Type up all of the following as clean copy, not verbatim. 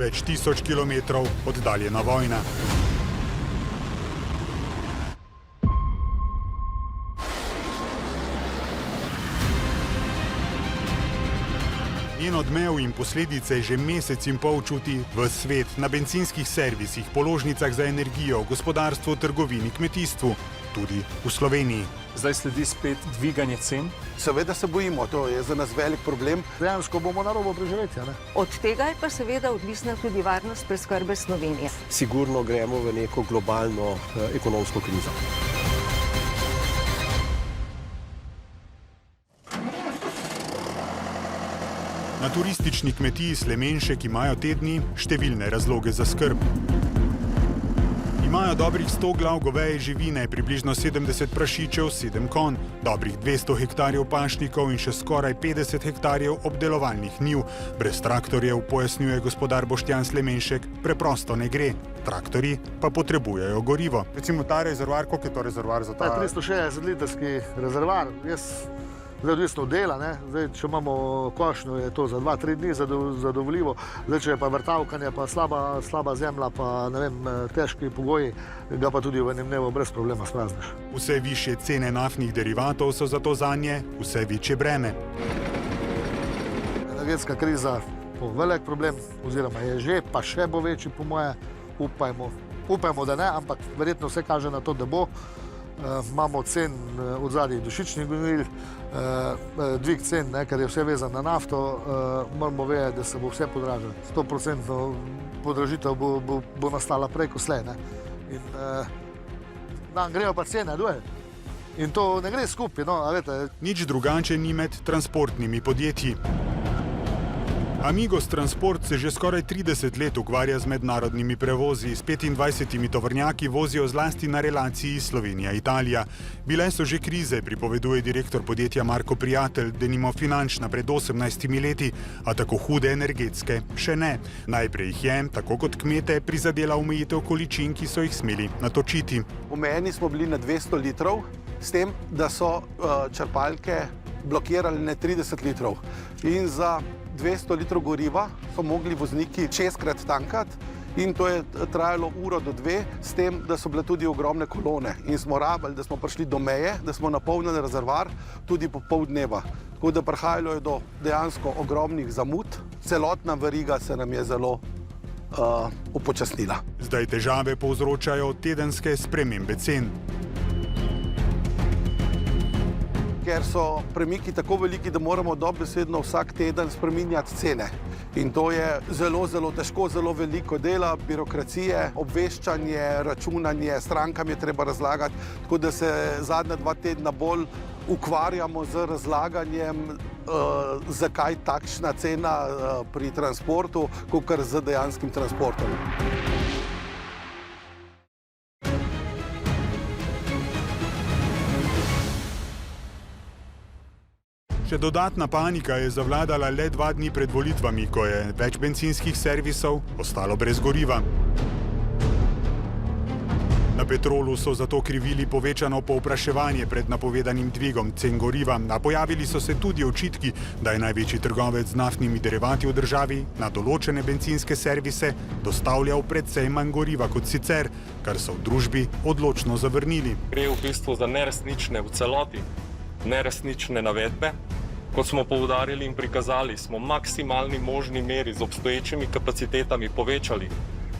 več tisoč kilometrov oddaljena vojna. Njen odmev in posledice že mesec in pol čuti ves svet na bencinskih servisih, položnicah za energijo, gospodarstvu, trgovini, kmetijstvu, tudi v Sloveniji. Zdaj sledi spet dviganje cen. Seveda se bojimo, to je za nas velik problem. Dejansko bomo na robu preživetja. Od tega je pa seveda odvisna tudi varnost preskrbe Slovenije. Sigurno gremo v neko globalno ekonomsko krizo. Na turistični kmetiji Slemenšek imajo te dni številne razloge za skrb. Imajo dobrih 100 glav goveje živine, približno 70 prašičev, 7 konj, dobrih 200 hektarjev pašnikov in še skoraj 50 hektarjev obdelovalnih njiv. Brez traktorjev, pojasnjuje gospodar Boštjan Slemenšek, preprosto ne gre. Traktorji pa potrebujejo gorivo. Recimo ta rezervoar, koliko je to rezervoar za ta? 360 litrski rezervoar. Zdaj odvisno od dela, ne? Zdaj, če imamo košnjo, je to za 2-3 dni zadovoljivo. Zdaj, če je pa vrtavkanje, pa slaba zemlja, pa ne vem, težki pogoji, ga pa tudi v enem dnevu brez problema sprazniš. Vse višje cene naftnih derivatov so zato zanje vse večje breme. Energetska kriza je velik problem, oziroma je že, pa še bo večji po moje. Upajmo, da ne, ampak verjetno vse kaže na to, da bo. Imamo cen od zadnjih dušičnih gonil, dvig cen, ker je vse vezan na nafto, moramo vedeti, da se bo vse podražilo. 100% podražitev bo nastala prej ko slej. In nam grejo pa cene, duje. In to ne gre skupaj, no, a vete. Nič drugače ni med transportnimi podjetji. Amigos Transport se že skoraj 30 let ukvarja z mednarodnimi prevozi. S 25 tovornjaki vozijo zlasti na relaciji Slovenija-Italija. Bile so že krize, pripoveduje direktor podjetja Marko Prijatelj, denimo finančna pred 18 leti, a tako hude energetske še ne. Najprej jih je, tako kot kmete, prizadela omejitev količin, ki so jih smeli natočiti. Omejeni smo bili na 200 litrov, s tem, da so črpalke blokirali na 30 litrov. In za 200 litrov goriva so mogli vozniki 6-krat tankati in to je trajalo uro do 2, s tem, da so bile tudi ogromne kolone. In smo rabili, da smo prišli do meje, da smo napolnili rezervoar tudi po pol dneva. Tako da prihajalo je do dejansko ogromnih zamud. Celotna veriga se nam je zelo upočasnila. Zdaj težave povzročajo tedenske spremembe cen. Ker so premiki tako veliki, da moramo dobesedno vsak teden spreminjati cene. In to je zelo, zelo težko, zelo veliko dela, birokracije, obveščanje, računanje, strankam je treba razlagati, tako da se zadnja 2 tedna bolj ukvarjamo z razlaganjem, zakaj takšna cena pri transportu, kakor z dejanskim transportom. Še dodatna panika je zavladala le 2 dni pred volitvami, ko je več bencinskih servisov ostalo brez goriva. Na Petrolu so zato krivili povečano povpraševanje pred napovedanim dvigom cen goriva, a pojavili so se tudi očitki, da je največji trgovec z naftnimi derivati v državi na določene bencinske servise dostavljal precej manj goriva kot sicer, kar so v družbi odločno zavrnili. Gre v bistvu za neresnične v celoti, neresnične navedbe. Kot smo poudarili in prikazali, smo v maksimalni možni meri z obstoječimi kapacitetami povečali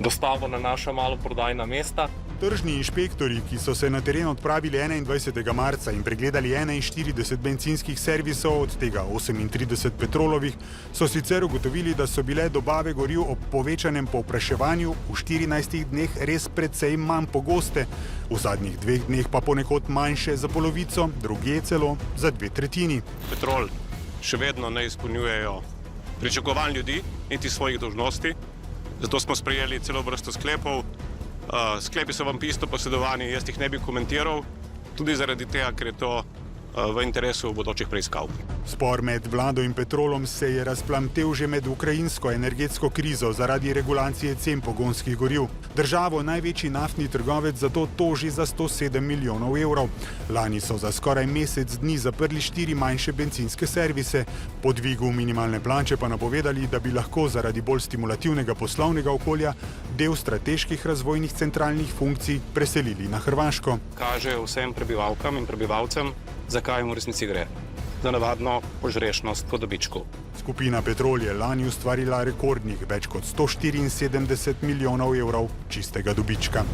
dostavo na naša maloprodajna mesta. Tržni inšpektorji, ki so se na teren odpravili 21. marca in pregledali 41 bencinskih servisov, od tega 38 Petrolovih, so sicer ugotovili, da so bile dobave goriv ob povečanem povpraševanju v 14 dneh res precej manj pogoste, v zadnjih 2 dneh pa ponekod manjše za polovico, drugje celo za 2/3. Petrol še vedno ne izpolnjujejo pričakovanj ljudi niti svojih dolžnosti, zato smo sprejeli celo vrsto sklepov. Sklepi so vam isto posredovani, jaz jih ne bi komentiral, tudi zaradi tega, ker je to v interesu bodočih preiskav. Spor med vlado in Petrolom se je razplamtel že med ukrajinsko energetsko krizo zaradi regulacije cen pogonskih goriv. Državo največji naftni trgovec zato toži za 107 milijonov evrov. Lani so za skoraj mesec dni zaprli 4 manjše bencinske servise. Po dvigu minimalne plače pa napovedali, da bi lahko zaradi bolj stimulativnega poslovnega okolja del strateških razvojnih centralnih funkcij preselili na Hrvaško. Kažejo vsem prebivalkam in prebivalcem, zakaj jim v resnici gre. Za navadno požrešnost po dobičku. Skupina Petrol je lani ustvarila rekordnih več kot 174 milijonov evrov čistega dobička.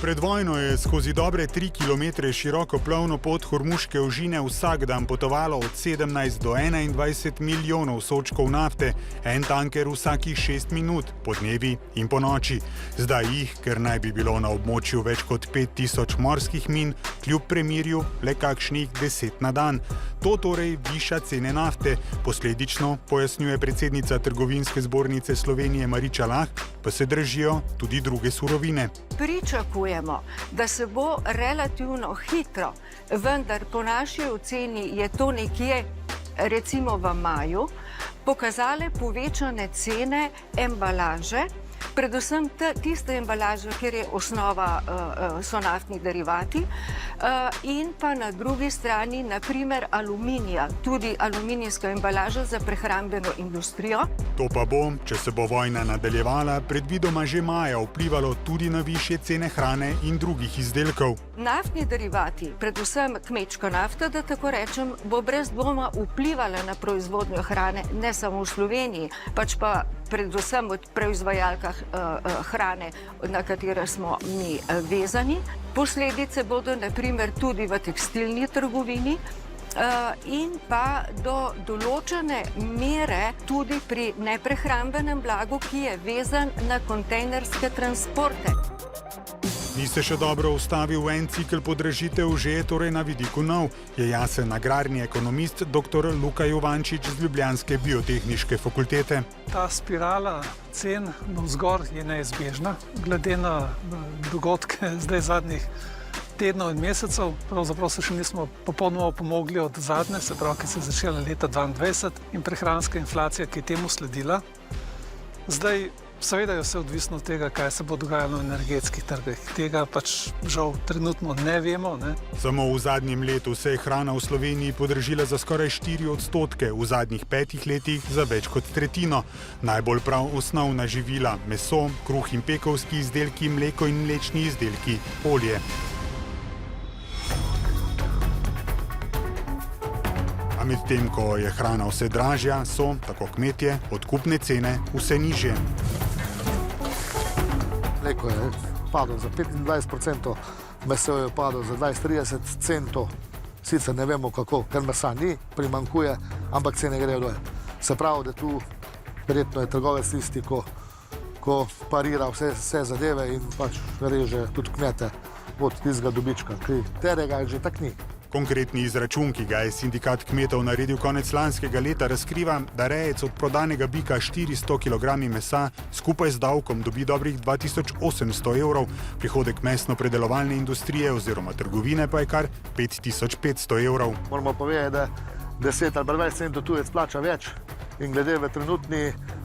Pred vojno je skozi dobre 3 km široko plovno pot Hormuške ožine vsak dan potovalo od 17 do 21 milijonov sodčkov nafte, en tanker vsakih 6 minut, podnevi in po noči. Zdaj jih, ker naj bi bilo na območju več kot 5000 morskih min, kljub premirju le kakšnih 10 na dan. To torej viša cene nafte. Posledično, pojasnjuje predsednica Trgovinske zbornice Slovenije Mariča Lah, pa se dražijo tudi druge surovine. Pričakujemo, da se bo relativno hitro, vendar po naši oceni je to nekje recimo v maju, pokazale povečane cene embalaže, predvsem tiste embalaže, kjer je osnova so naftni derivati, in pa na drugi strani naprimer aluminija, tudi aluminijska embalaža za prehrambeno industrijo. To pa bo, če se bo vojna nadaljevala, predvidoma že maja vplivalo tudi na višje cene hrane in drugih izdelkov. Naftni derivati, predvsem kmečka nafta, da tako rečem, bo brez dvoma vplivala na proizvodnjo hrane, ne samo v Sloveniji, pač pa predvsem v proizvajalkah hrane, na katere smo mi vezani. Posledice bodo naprimer tudi v tekstilni trgovini in pa do določene mere tudi pri neprehrambenem blagu, ki je vezan na kontejnerske transporte. Ni se še dobro ustavil en cikel podražitev, že je torej na vidiku nov, je jasen agrarni ekonomist dr. Luka Jovančič z ljubljanske biotehniške fakultete. Ta spirala cen navzgor je neizbežna, glede na dogodke zdaj zadnjih tednov in mesecev. Pravzaprav se še nismo popolnoma pomogli od zadnje, se pravi, ki se je začela leta 2022 in prehranska inflacija, ki je temu sledila. Zdaj seveda je vse odvisno od tega, kaj se bo dogajalo na energetskih trgih. Tega pač žal trenutno ne vemo. Samo v zadnjem letu se je hrana v Sloveniji podražila za skoraj 4%, v zadnjih 5 letih za več kot tretjino. Najbolj prav osnovna živila, meso, kruh in pekovski izdelki, mleko in mlečni izdelki, olje. A medtem, ko je hrana vse dražja, so, tako kmetje, odkupne cene vse nižje. Mleko je padlo za 25%, meso je padlo za 20-30 centov. Sicer ne vemo kako, ker mesa ni, primanjkuje, ampak cene grejo dol. Se pravi, da tu verjetno je trgovec tisti, ko parira vse zadeve in pač reže tudi kmete od tistega dobička, katerega že tak ni. Konkretni izračun, ki ga je sindikat kmetov naredil konec lanskega leta, razkriva, da rejec od prodanega bika 400 kg mesa skupaj z davkom dobi dobrih 2800 evrov, prihodek mesno-predelovalne industrije oziroma trgovine pa je kar 5500 evrov. Moramo povedati, da 10 ali 20 centov tujec plača več in glede v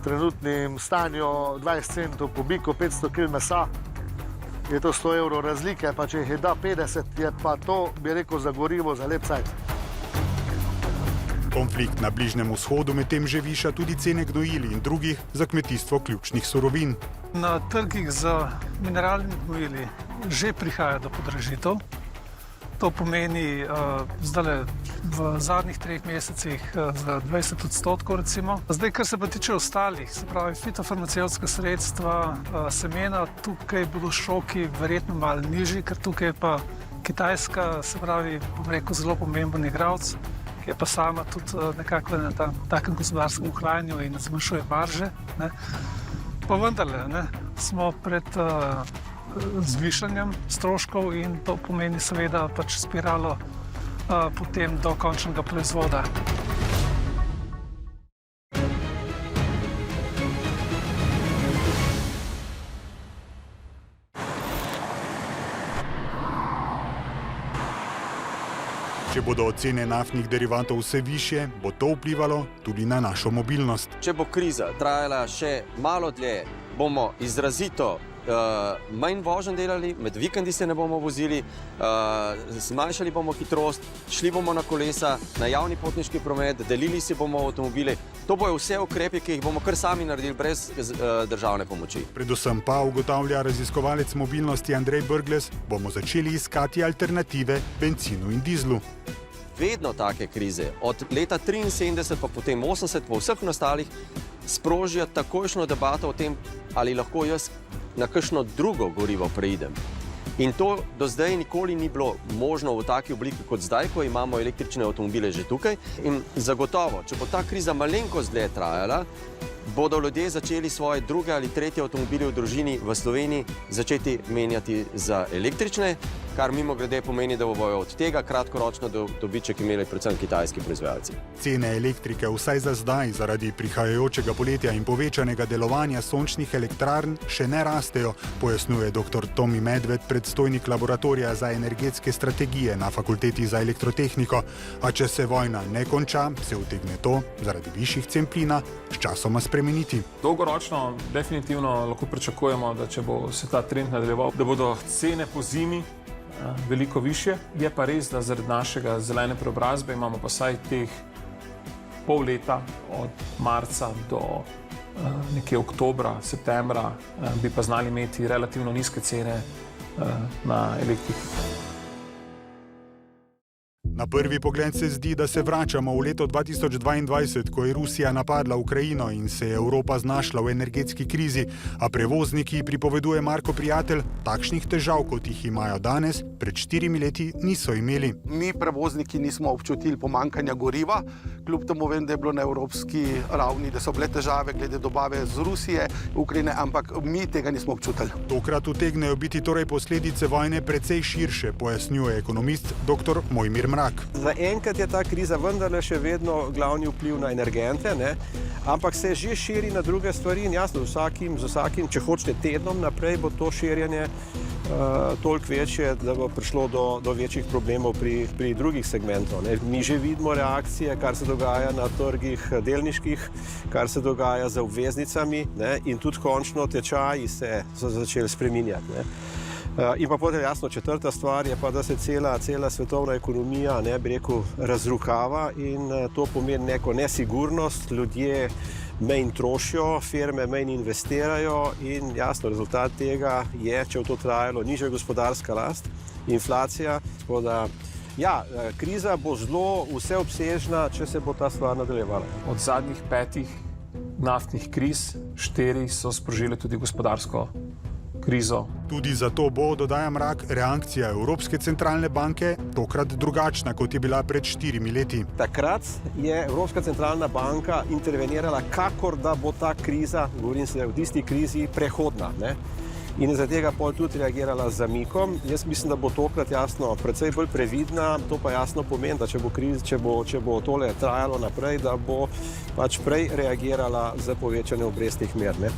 trenutnem stanju 20 centov po biku 500 kg mesa, je to 100 evrov razlike, pa če jih je da 50, je pa to, bi rekel, za gorivo, za lep cajt. Konflikt na Bližnjem vzhodu medtem že viša tudi cene gnojil in drugih za kmetijstvo ključnih surovin. Na trgih z mineralnimi gnojili že prihaja do podražitev. To pomeni zdaj v zadnjih 3 mesecih za 20%, recimo. Zdaj, kar se pa tiče ostalih, se pravi fitofarmacevtska sredstva, semena, tukaj bodo šoki verjetno malo nižji, ker tukaj je pa Kitajska, se pravi, bom rekel, zelo pomemben igralec, ki je pa sama tudi nekako na takem gospodarskem ohlajanju in zmanjšuje marže. Pa vendarle, smo pred zvišanjem stroškov in to pomeni seveda pač spiralo potem do končnega proizvoda. Če bodo cene naftnih derivatov vse višje, bo to vplivalo tudi na našo mobilnost. Če bo kriza trajala še malo dlje, bomo izrazito manj voženj delali, med vikendi se ne bomo vozili, zmanjšali bomo hitrost, šli bomo na kolesa, na javni potniški promet, delili si bomo avtomobile. To bojo vse ukrepi, ki jih bomo kar sami naredili brez državne pomoči. Predvsem pa, ugotavlja raziskovalec mobilnosti Andrej Brglez, bomo začeli iskati alternative bencinu in dizlu. Vedno take krize, od leta 1973 pa potem 80 po vseh ostalih, sprožijo takojšnjo debato o tem, ali lahko jaz na kakšno drugo gorivo preidem. In to do zdaj nikoli ni bilo možno v taki obliki kot zdaj, ko imamo električne avtomobile že tukaj. In zagotovo, če bo ta kriza malenkost dlje trajala, bodo ljudje začeli svoje druge ali tretje avtomobile v družini v Sloveniji začeti menjati za električne, kar mimogrede pomeni, da bojo od tega kratkoročno dobiček imeli predvsem kitajski proizvajalci. Cene elektrike vsaj za zdaj zaradi prihajajočega poletja in povečanega delovanja sončnih elektrarn še ne rastejo, pojasnjuje dr. Tomi Medved, predstojnik laboratorija za energetske strategije na Fakulteti za elektrotehniko. A če se vojna ne konča, se utegne to zaradi višjih cen plina sčasoma spremeniti. Dolgoročno definitivno lahko pričakujemo, da če bo se ta trend nadaljeval, da bodo cene po zimi veliko više. Je pa res, da zaradi našega zelene preobrazbe imamo pa vsaj teh pol leta od marca do nekje oktobra, septembra bi pa znali imeti relativno nizke cene na elektriki. Na prvi pogled se zdi, da se vračamo v leto 2022, ko je Rusija napadla Ukrajino in se je Evropa znašla v energetski krizi, a prevozniki, pripoveduje Marko Prijatelj, takšnih težav, kot jih imajo danes, pred 4 leti niso imeli. Mi prevozniki nismo občutili pomanjkanja goriva, kljub temu vem, da je bilo na evropski ravni, da so bile težave glede dobave z Rusije, Ukrajine, ampak mi tega nismo občutili. Tokrat utegnejo biti torej posledice vojne precej širše, pojasnjuje ekonomist dr. Mojmir Mrak. Zaenkrat je ta kriza vendarle še vedno glavni vpliv na energente, ne? Ampak se že širi na druge stvari in jasno, z vsakim, če hočete tednom naprej, bo to širjenje toliko večje, da bo prišlo do večjih problemov pri drugih segmentov. Ne? Mi že vidimo reakcije, kar se dogaja na trgih delniških, kar se dogaja z obveznicami, ne? In tudi končno tečaji so začeli spreminjati. Ne? In pa potem jasno, četrta stvar je pa, da se cela svetovna ekonomija, ne bi rekel, razrukava in to pomeni neko nesigurnost, ljudje manj trošijo, firme manj investirajo in jasno, rezultat tega je, če bo to trajalo, nižja gospodarska rast, inflacija, tako da ja, kriza bo zelo vseobsežna, če se bo ta stvar nadaljevala. Od zadnjih 5 naftnih kriz 4 so sprožile tudi gospodarsko krizo. Tudi zato bo, dodaja Mrak, reakcija Evropske centralne banke tokrat drugačna, kot je bila pred 4 leti. Takrat je Evropska centralna banka intervenirala, kakor da bo ta kriza, govorim se v tisti krizi, prehodna. Ne? In zaradi tega pol tudi reagirala z zamikom. Jaz mislim, da bo tokrat jasno precej bolj previdna, to pa jasno pomeni, da če bo tole trajalo naprej, da bo pač prej reagirala za povečanje obrestnih mer. Ne?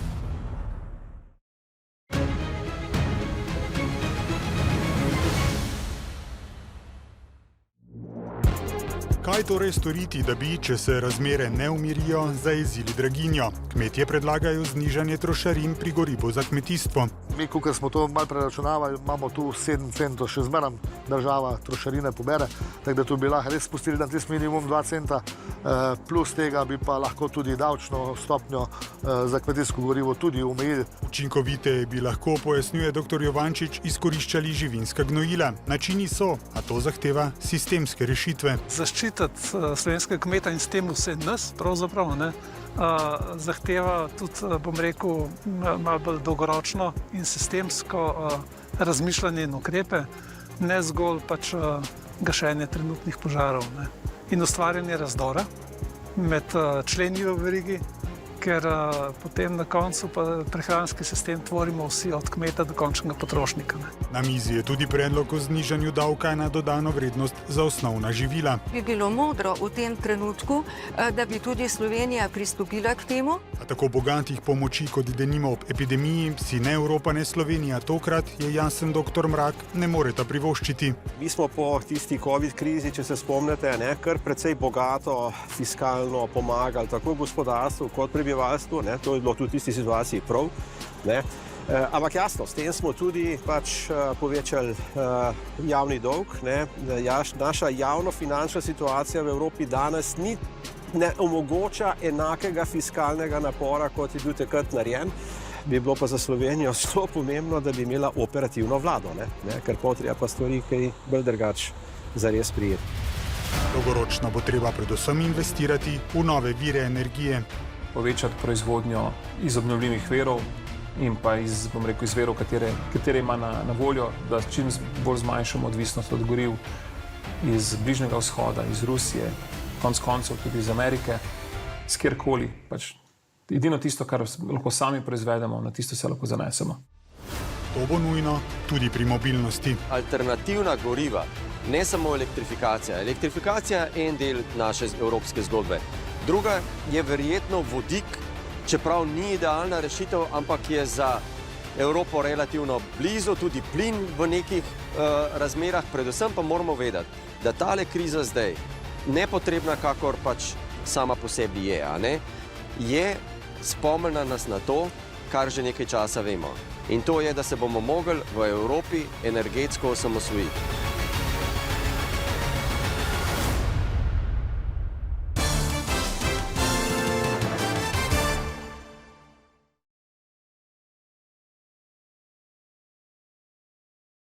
Kaj torej storiti, da bi, če se razmere ne umirijo, zajezili draginjo? Kmetje predlagajo znižanje trošarin pri gorivu za kmetijstvo. Mi, ko smo to malo preračunavali, imamo tu 7 centov, še zmeraj država trošarine pobere, tako da tu bi lahko res spustili na tisti minimum 2 centa, plus tega bi pa lahko tudi davčno stopnjo za kmetijsko gorivo tudi omejili. Učinkovite bi lahko, pojasnjuje dr. Jovančič, izkoriščali živinska gnojila. Načini so, a to zahteva sistemske rešitve. Zaščititi slovenskega kmeta in s tem vse nas, pravzaprav, ne, zahteva tudi, bom rekel, malo bolj dolgoročno in sistemsko razmišljanje in ukrepe, ne zgolj pač gašenje trenutnih požarov, ne, in ustvarjanje razdora med členi v verigi ker potem na koncu pa prehranski sistem tvorimo vsi od kmeta do končnega potrošnika. Na mizi je tudi predlog o znižanju davka na dodano vrednost za osnovna živila. Bi bilo modro v tem trenutku, da bi tudi Slovenija pristopila k temu. A tako bogatih pomoči kot denimo ob epidemiji si ne Evropa ne Slovenija tokrat, je jasen dr. Mrak, ne moreta privoščiti. Mi smo po tisti COVID krizi, če se spomnite, kar precej bogato fiskalno pomagali tako gospodarstvu kot prebivalstvu. To je bilo tudi v tisti situaciji prav. Ampak jasno, s tem smo tudi povečali javni dolg. Naša javnofinančna situacija v Evropi danes ne omogoča enakega fiskalnega napora, kot je bil takrat narejen. Bi bilo pa za Slovenijo zelo pomembno, da bi imela operativno vlado, ker potreba pa stvari kaj bolj drugače zares prijeti. Dolgoročno bo treba predvsem investirati v nove vire energije. Povečati proizvodnjo iz obnovljivih virov in pa iz virov, katere ima na voljo, da čim bolj zmanjšamo odvisnost od goriv iz Bližnjega vzhoda, iz Rusije, konec koncev tudi iz Amerike, s kjerkoli. Edino tisto, kar lahko sami proizvedemo, na tisto se lahko zanesemo. To bo nujno tudi pri mobilnosti. Alternativna goriva, ne samo elektrifikacija. Elektrifikacija je en del naše evropske zgodbe. Druga je verjetno vodik, čeprav ni idealna rešitev, ampak je za Evropo relativno blizu, tudi plin v nekih razmerah. Predvsem pa moramo vedeti, da tale kriza zdaj, nepotrebna kakor sama po sebi je spomnila nas na to, kar že nekaj časa vemo. In to je, da se bomo mogli v Evropi energetsko osamosvojiti.